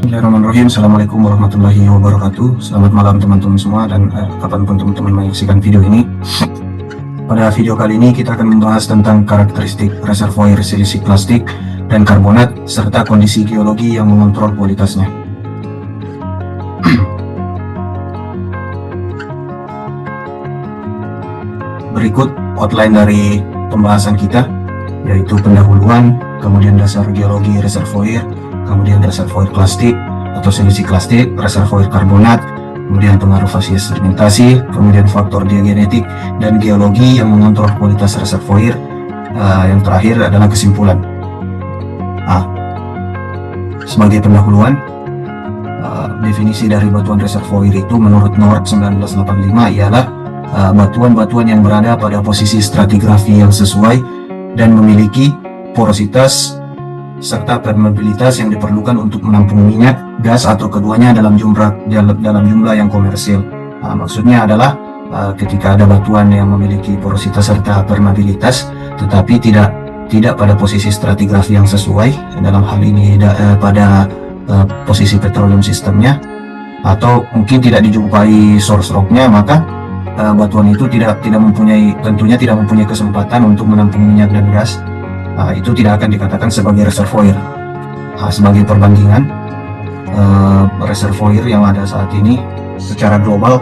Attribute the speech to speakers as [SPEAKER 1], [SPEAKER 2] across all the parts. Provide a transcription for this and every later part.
[SPEAKER 1] Bismillahirrahmanirrahim. Assalamualaikum warahmatullahi wabarakatuh. Selamat malam teman-teman semua dan kapanpun teman-teman menyaksikan video ini. Pada video kali ini kita akan membahas tentang karakteristik reservoir silisi plastik dan karbonat serta kondisi geologi yang mengontrol kualitasnya. Berikut outline dari pembahasan kita, yaitu pendahuluan, kemudian dasar geologi reservoir, kemudian reservoir plastik atau silisi plastik, reservoir karbonat, kemudian pengaruh fase sedimentasi, kemudian faktor diagenetik dan geologi yang mengontrol kualitas reservoir. Yang terakhir adalah kesimpulan. Sebagai pendahuluan, definisi dari batuan reservoir itu menurut NORD 1985 ialah batuan-batuan yang berada pada posisi stratigrafi yang sesuai dan memiliki porositas serta permeabilitas yang diperlukan untuk menampung minyak, gas atau keduanya dalam jumlah yang komersil. Maksudnya adalah ketika ada batuan yang memiliki porositas serta permeabilitas tetapi tidak pada posisi stratigrafi yang sesuai, dalam hal ini pada posisi petroleum sistemnya, atau mungkin tidak dijumpai source rocknya, maka batuan itu tentunya tidak mempunyai kesempatan untuk menampung minyak dan gas. Itu tidak akan dikatakan sebagai reservoir. Sebagai perbandingan, reservoir yang ada saat ini secara global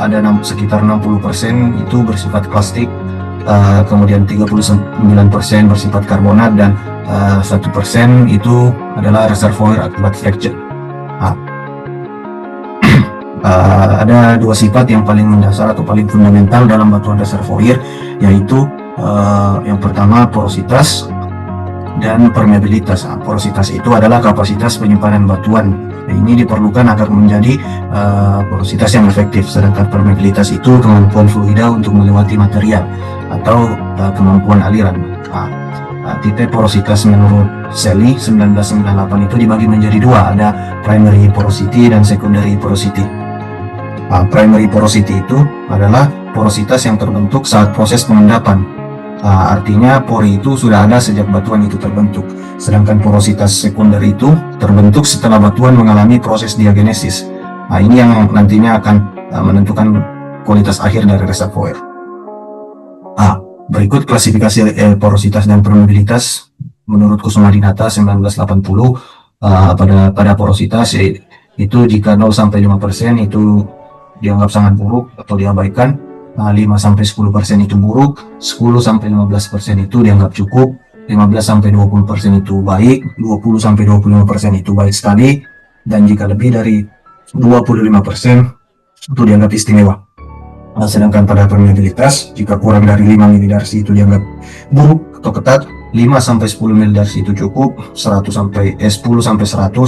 [SPEAKER 1] ada sekitar 60% itu bersifat plastik, kemudian 39% bersifat karbonat, dan 1% itu adalah reservoir akibat fracture. Ada dua sifat yang paling mendasar atau paling fundamental dalam batuan reservoir, yaitu yang pertama porositas dan permeabilitas. Porositas itu adalah kapasitas penyimpanan batuan. Ini diperlukan agar menjadi porositas yang efektif, sedangkan permeabilitas itu kemampuan fluida untuk melewati material atau kemampuan aliran. Tipe porositas menurut Selly 1998 itu dibagi menjadi dua, ada primary porosity dan secondary porosity. Primary porosity itu adalah porositas yang terbentuk saat proses pengendapan. Artinya pori itu sudah ada sejak batuan itu terbentuk. Sedangkan porositas sekunder itu terbentuk setelah batuan mengalami proses diagenesis. Ini yang nantinya akan menentukan kualitas akhir dari reservoir. Berikut klasifikasi porositas dan permeabilitas menurut Kusumadinata 1980. Pada porositas itu jika 0-5% itu dianggap sangat buruk atau diabaikan, 5-10% itu buruk, 10-15% itu dianggap cukup, 15-20% itu baik, 20-25% itu baik sekali, dan jika lebih dari 25% itu dianggap istimewa. Sedangkan pada permeabilitas, jika kurang dari 5 milidarsi itu dianggap buruk atau ketat, 5-10 milidarsi itu cukup, 10-100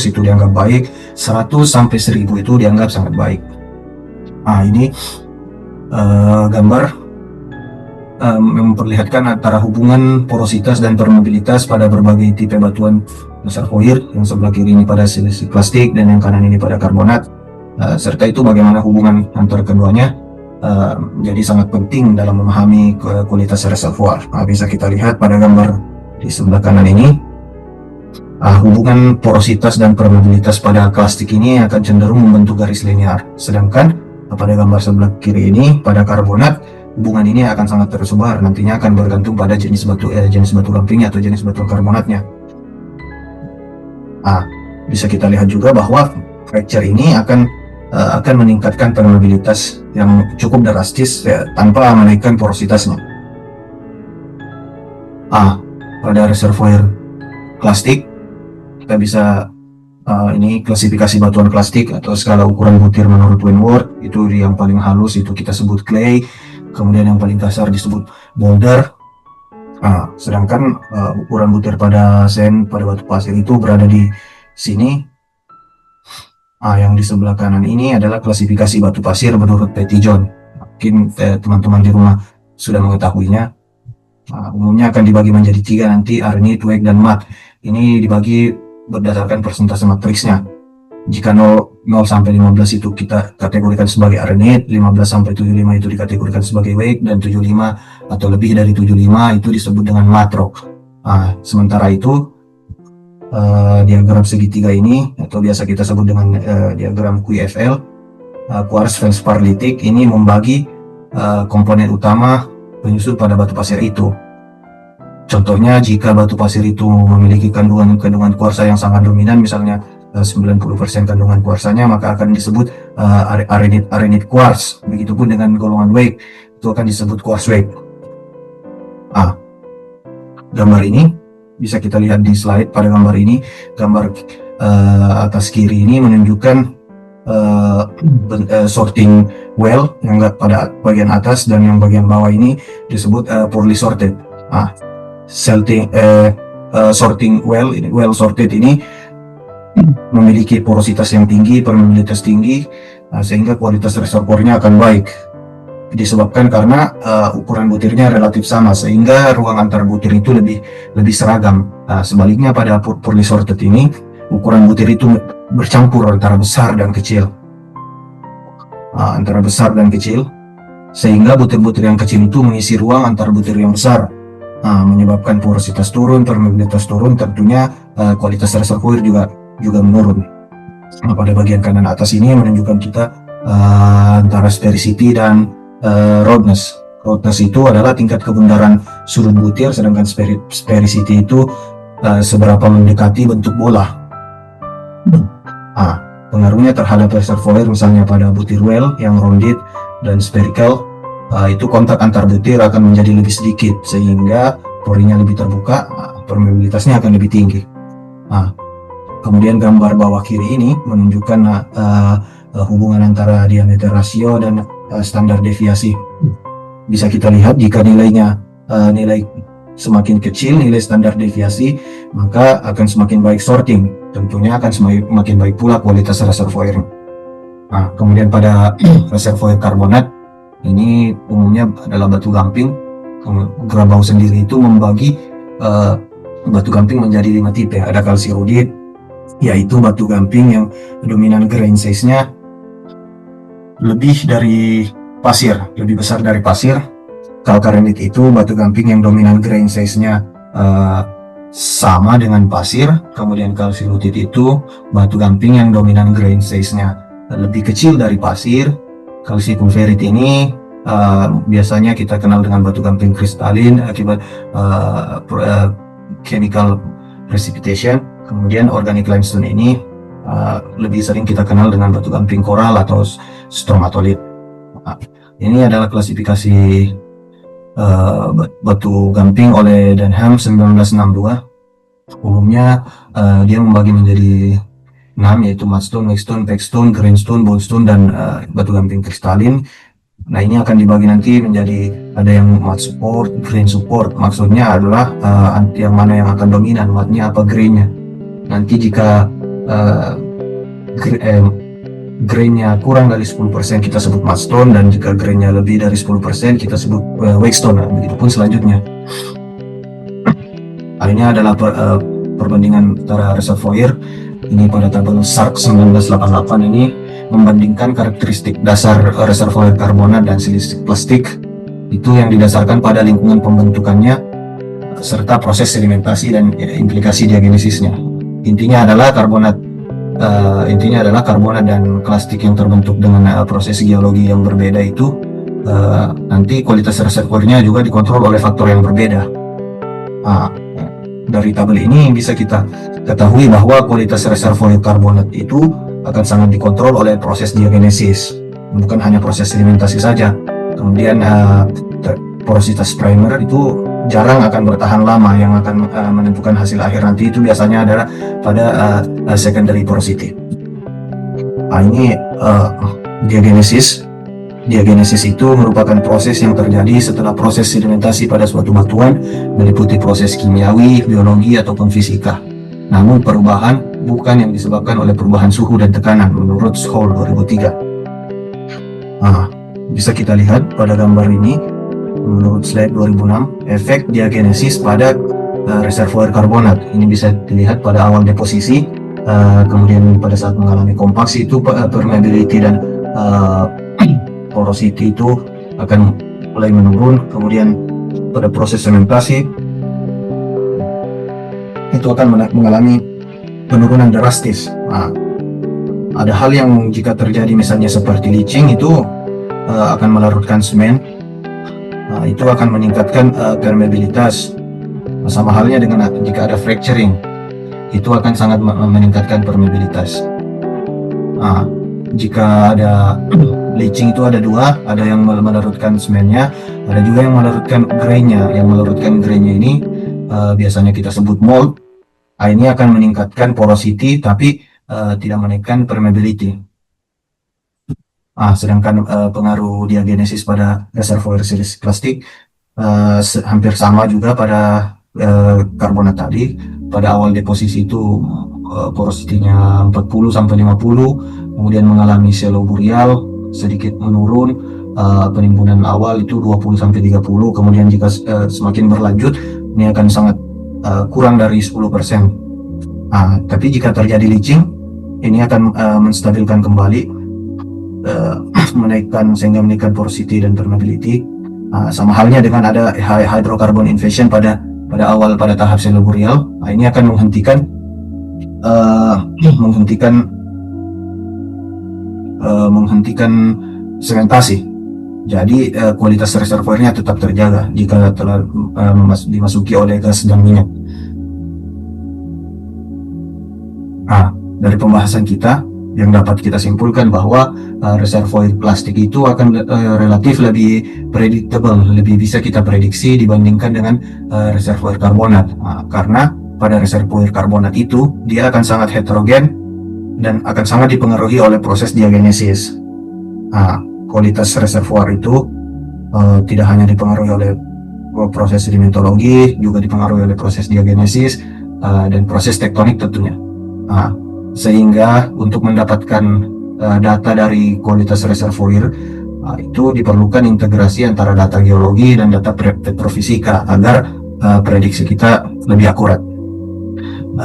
[SPEAKER 1] itu dianggap baik, 100-1000 itu dianggap sangat baik. Ini gambar memperlihatkan antara hubungan porositas dan permeabilitas pada berbagai tipe batuan reservoir. Yang sebelah kiri ini pada silisi plastik dan yang kanan ini pada karbonat, serta itu bagaimana hubungan antara keduanya jadi sangat penting dalam memahami kualitas reservoir. Bisa kita lihat pada gambar di sebelah kanan ini, hubungan porositas dan permeabilitas pada plastik ini akan cenderung membentuk garis linear, sedangkan pada gambar sebelah kiri ini pada karbonat hubungan ini akan sangat tersebar, nantinya akan bergantung pada jenis batu gampingnya atau jenis batu karbonatnya. Bisa kita lihat juga bahwa fracture ini akan meningkatkan permeabilitas yang cukup drastis tanpa menaikkan porositasnya. Pada reservoir plastik kita bisa ini klasifikasi batuan plastik atau skala ukuran butir menurut Wentworth. Itu yang paling halus itu kita sebut clay, kemudian yang paling kasar disebut boulder. Sedangkan ukuran butir pada batu pasir itu berada di sini. Yang di sebelah kanan ini adalah klasifikasi batu pasir menurut Pettyjohn. Mungkin teman-teman di rumah sudah mengetahuinya. Umumnya akan dibagi menjadi 3 nanti, arenite, wake, dan mud. Ini dibagi berdasarkan persentase matriksnya. Jika 0-15 itu kita kategorikan sebagai arenite, 15-75 itu dikategorikan sebagai wake, dan 75 atau lebih dari 75 itu disebut dengan mud rock. Sementara itu diagram segitiga ini, atau biasa kita sebut dengan diagram QFL, quartz feldspar litik, ini membagi komponen utama penyusun pada batu pasir itu. Contohnya, jika batu pasir itu memiliki kandungan kuarsa yang sangat dominan, misalnya 90% kandungan kuarsanya, maka akan disebut arenit quartz. Begitupun dengan golongan Weig, itu akan disebut quartz Weig. Gambar ini bisa kita lihat di slide. Pada gambar ini, gambar atas kiri ini menunjukkan sorting well yang pada bagian atas, dan yang bagian bawah ini disebut poorly sorted. Sorting well sorted ini memiliki porositas yang tinggi, permeabilitas tinggi, sehingga kualitas reservoirnya akan baik, disebabkan karena ukuran butirnya relatif sama, sehingga ruang antar butir itu lebih seragam. Sebaliknya pada poorly sorted ini, ukuran butir itu bercampur antara besar dan kecil, sehingga butir-butir yang kecil itu mengisi ruang antar butir yang besar, menyebabkan porositas turun, permeabilitas turun, tentunya kualitas reservoir juga menurun. Pada bagian kanan atas ini menunjukkan kita antara sphericity dan roundness. Roundness itu adalah tingkat kebenaran sudut butir, sedangkan sphericity itu seberapa mendekati bentuk bola. Pengaruhnya terhadap reservoir, misalnya pada butir well yang rounded dan spherical, itu kontak antar butir akan menjadi lebih sedikit, sehingga porinya lebih terbuka, permeabilitasnya akan lebih tinggi. Kemudian gambar bawah kiri ini menunjukkan hubungan antara diameter rasio dan standar deviasi. Bisa kita lihat, jika nilai semakin kecil nilai standar deviasi, maka akan semakin baik sorting, tentunya akan semakin baik pula kualitas reservoir. Kemudian pada reservoir karbonat, ini umumnya adalah batu gamping. Grabau sendiri itu membagi batu gamping menjadi 5 tipe. Ada calcirudite, yaitu batu gamping yang dominan grain size-nya lebih besar dari pasir. Calcarenite itu batu gamping yang dominan grain size-nya sama dengan pasir. Kemudian calcirudite itu batu gamping yang dominan grain size-nya lebih kecil dari pasir. Calciculferite ini biasanya kita kenal dengan batu gamping kristalin akibat chemical precipitation. Kemudian organic limestone ini lebih sering kita kenal dengan batu gamping koral atau stromatolith. Ini adalah klasifikasi batu gamping oleh Denham 1962. Umumnya dia membagi menjadi 6, yaitu mudstone, wagstone, pegstone, grindstone, boldstone, dan batu gamping kristalin. Nah, ini akan dibagi nanti menjadi ada yang mud support, grain support. Maksudnya adalah yang mana yang akan dominan, mudnya apa grainnya. Nanti jika grainnya kurang dari 10% kita sebut mudstone, dan jika grainnya lebih dari 10% kita sebut wagstone. Begitupun selanjutnya. Ini adalah perbandingan antara reservoir. Ini pada tabel SARC 1988 ini membandingkan karakteristik dasar reservoir karbonat dan silistik plastik, itu yang didasarkan pada lingkungan pembentukannya serta proses sedimentasi dan implikasi diagenesisnya. Intinya adalah karbonat dan plastik yang terbentuk dengan proses geologi yang berbeda itu nanti kualitas reservoirnya juga dikontrol oleh faktor yang berbeda. Dari tabel ini bisa kita ketahui bahwa kualitas reservoir karbonat itu akan sangat dikontrol oleh proses diagenesis, bukan hanya proses sedimentasi saja. Kemudian porositas primer itu jarang akan bertahan lama, yang akan menentukan hasil akhir nanti itu biasanya adalah pada secondary porosity. Ini diagenesis. Diagenesis itu merupakan proses yang terjadi setelah proses sedimentasi pada suatu batuan, meliputi proses kimiawi, biologi, ataupun fisika. Namun perubahan bukan yang disebabkan oleh perubahan suhu dan tekanan, menurut Scholl 2003. Bisa kita lihat pada gambar ini, menurut slide 2006, efek diagenesis pada reservoir karbonat. Ini bisa dilihat pada awal deposisi, kemudian pada saat mengalami kompaksi itu permeability dan porosity itu akan mulai menurun. Kemudian pada proses sementasi itu akan mengalami penurunan drastis. Nah, ada hal yang jika terjadi misalnya seperti leaching itu akan melarutkan semen. Nah, itu akan meningkatkan permeabilitas. Sama halnya dengan jika ada fracturing, itu akan sangat meningkatkan permeabilitas. Nah, jika ada bleaching itu ada dua, ada yang melarutkan semennya, ada juga yang melarutkan grainnya. Yang melarutkan grainnya ini biasanya kita sebut mold. Nah, ini akan meningkatkan porosity tapi tidak menaikkan permeability. Sedangkan pengaruh diagenesis pada reservoir series plastik hampir sama juga pada karbonat tadi. Pada awal deposisi itu porosity-nya 40 sampai 50, kemudian mengalami shallow burial, sedikit menurun, penimbunan awal itu 20 sampai 30, kemudian jika semakin berlanjut ini akan sangat kurang dari 10%. Tapi jika terjadi leaching, ini akan menstabilkan kembali, sehingga menaikkan porosity dan permeability. Sama halnya dengan ada hydrocarbon invasion pada tahap shallow burial. Ini akan menghentikan sementasi. Jadi kualitas reservoirnya tetap terjaga jika telah dimasuki oleh gas dan minyak. Dari pembahasan kita yang dapat kita simpulkan bahwa reservoir plastik itu akan relatif lebih predictable, lebih bisa kita prediksi dibandingkan dengan reservoir karbonat. Karena pada reservoir karbonat itu dia akan sangat heterogen dan akan sangat dipengaruhi oleh proses diagenesis. Kualitas reservoir itu tidak hanya dipengaruhi oleh proses sedimentologi, juga dipengaruhi oleh proses diagenesis dan proses tektonik tentunya. Sehingga untuk mendapatkan data dari kualitas reservoir itu diperlukan integrasi antara data geologi dan data petrofisika agar prediksi kita lebih akurat.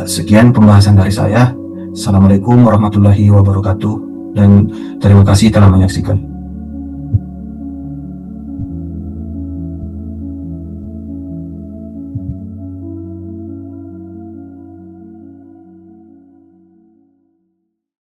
[SPEAKER 1] Sekian pembahasan dari saya. Assalamualaikum warahmatullahi wabarakatuh dan terima kasih telah menyaksikan.